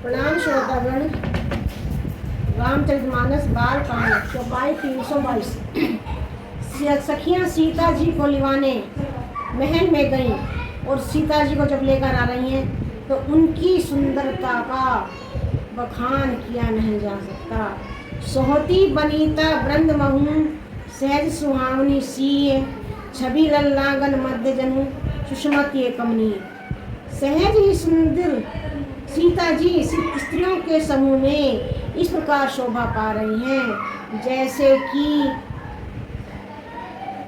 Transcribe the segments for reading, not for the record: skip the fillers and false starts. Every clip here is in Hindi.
प्रणाम श्रोतागण। रामचरितमानस बाल कांड चौपाई 322। सखियां सीता जी को लिवाने महल में गईं और सीता जी को जब लेकर आ रही हैं तो उनकी सुंदरता का बखान किया नहीं जा सकता। सोहती बनीता ब्रंद महू सहज सुहावनी सीय छवि लल्लागन मध्य जनु सुषमती कमनी। सहज ही सुंदर सीता जी स्त्रियों के समूह में इस प्रकार शोभा पा रही हैं जैसे कि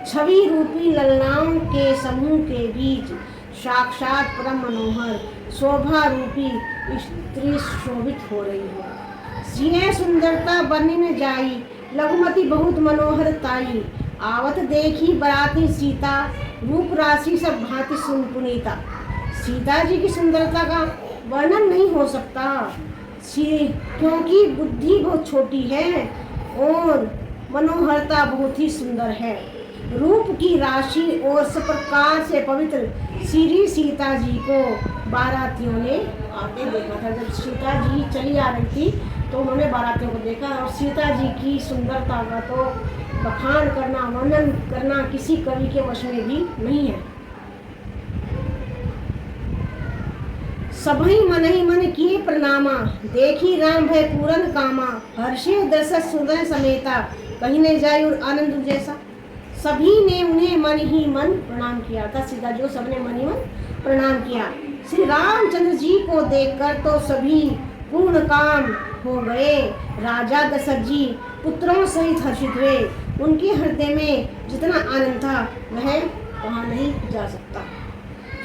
छवि रूपी ललनाओं के समूह के बीच साक्षात परम मनोहर शोभा रूपी स्त्री शोभित हो रही है। सिंह सुंदरता बनी न जाई लघुमती बहुत मनोहर ताई। आवत देखी बराती सीता रूप राशि सब भांति सुन पुनीता। सीता जी की सुंदरता का वर्णन नहीं हो सकता क्योंकि बुद्धि बहुत छोटी है और मनोहरता बहुत ही सुंदर है। रूप की राशि और सब प्रकार से पवित्र श्री सीता जी को बारातियों ने आते देखा था। जब सीता जी चली आ रही थी तो उन्होंने बारातियों को देखा और सीता जी की सुंदरता का तो बखान करना वर्णन करना किसी कवि के वश में भी नहीं है। सभई मन ही मन किए प्रणामा देखी राम भय पूरन कामा। हर्षे दशरथ सुदय समेता कहीं नहीं जाए और आनंद जैसा। सभी ने उन्हें मन ही मन प्रणाम किया था। सीता जो सबने मन ही मन प्रणाम किया। श्री रामचंद्र जी को देखकर तो सभी पूर्ण काम हो गए। राजा दशरथ जी पुत्रों सहित हर्षित हुए। उनके हृदय में जितना आनंद था वह वहाँ नहीं जा सकता।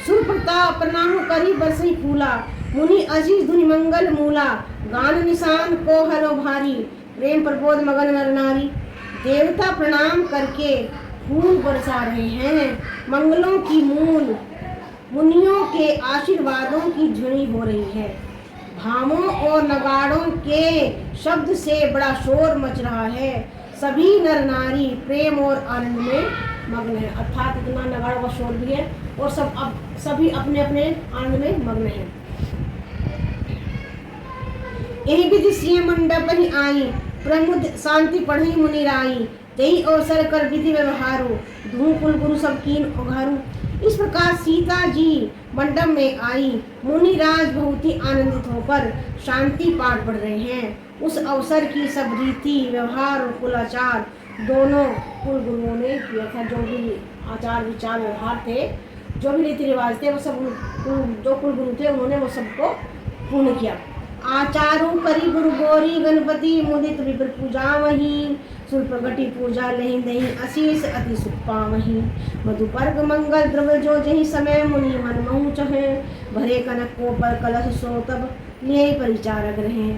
सुर प्रताप प्रणाम करी बरसई फूला मुनि अजीज धुनि मंगल मूला। गान निशान को हरो भारी प्रेम प्रबोध मगन नर नारी। देवता प्रणाम करके फूल बरसा रहे हैं। मंगलों की मूल मुनियों के आशीर्वादों की ध्वनि हो रही है। भामों और नगाड़ों के शब्द से बड़ा शोर मच रहा है। सभी नर नारी प्रेम और आनंद में मग्न है। अर्थात इतना नगाड़ों का शोर भी है और सभी अपने अपने आनंद में मग्न हैं। यही विधि सिंह मंडप ही आई प्रमुद शांति पढ़ी मुनि राई। तेई अवसर कर विधि व्यवहारो धू कुल गुरु सब कीन उघारू। इस प्रकार सीता जी मंडप में आई। मुनि राज बहुत ही आनंदित होकर शांति पाठ पढ़ रहे हैं। उस अवसर की सब रीति व्यवहार और कुलाचार दोनों कुल गुरुओं ने किया था। जो भी आचार विचार व्यवहार थे जो भी रीति रिवाज थे वो सब जो कुल गुरु थे उन्होंने वो सबको पूर्ण किया। आचारू करी गुरु गौरी गणपति मुदित विप्र पूजा वही। सुर प्रगति पूजा लही दही अशीष अति सुख पावही। मधुपर्क मंगल द्रव्य जो जही समय मुनि मन महु चहे। भरे कनक को पर कलश सो तब लिए परिचारक रहे।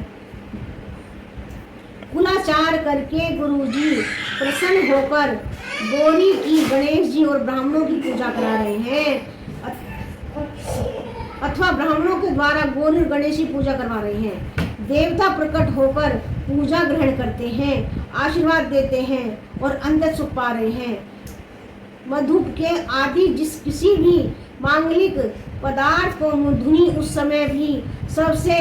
कुलाचार करके गुरुजी प्रसन्न होकर गौरी की गणेश जी और ब्राह्मणों की पूजा करा रहे हैं अथवा ब्राह्मणों के द्वारा गौरी और गणेश की पूजा करवा रहे हैं। देवता प्रकट होकर पूजा ग्रहण करते हैं आशीर्वाद देते हैं और अंदर छुप पा रहे हैं। मधु के आदि जिस किसी भी मांगलिक पदार्थ को धुनी उस समय भी सबसे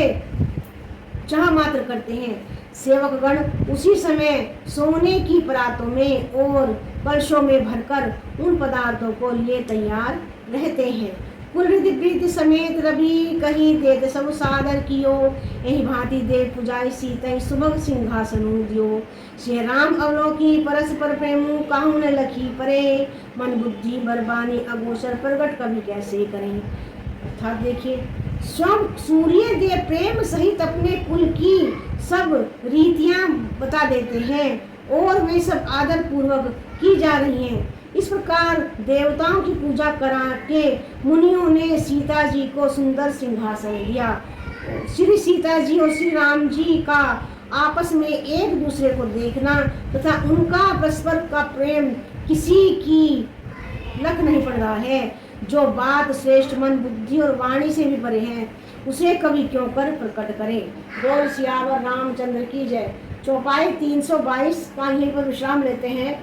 चाह मात्र करते हैं। सेवकगण उसी समय सोने की परातों में और कलशों में भरकर उन पदार्थों को लिए तैयार रहते हैं। कुल रिधि प्रीति समेत रवि कही देत सब सादर कियो। यही भांति देव पुजाई सीतई सुभग सिंहासनु दियो। श्री राम अवलोकी परस्पर प्रेमु काहू न लखी परे। मन बुद्धि बरबानी अगोचर प्रगट कभी कैसे करें। अर्थात देखिए स्वयं सूर्य देव प्रेम सहित अपने कुल की सब रीतियां बता देते हैं और वे सब आदर पूर्वक की जा रही हैं। इस प्रकार देवताओं की पूजा करा के मुनियों ने सीता जी को सुंदर सिंहासन दिया। श्री सीता जी और श्री राम जी का आपस में एक दूसरे को देखना तथा उनका परस्पर का प्रेम किसी की लख नहीं पड़ रहा है। जो बात श्रेष्ठ मन बुद्धि और वाणी से भी परे है उसे कवि क्यों कर प्रकट करे। बोल सियावर रामचंद्र की जय। चौपाई 322 का यहीं पर विश्राम लेते हैं।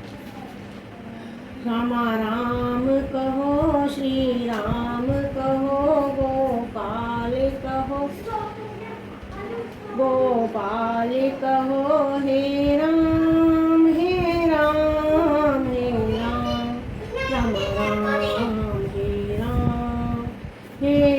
रामा राम कहो श्री राम कहो गोपाल कहो। गोपाल कहो हे राम हे राम हे राम राम राम हे राम हे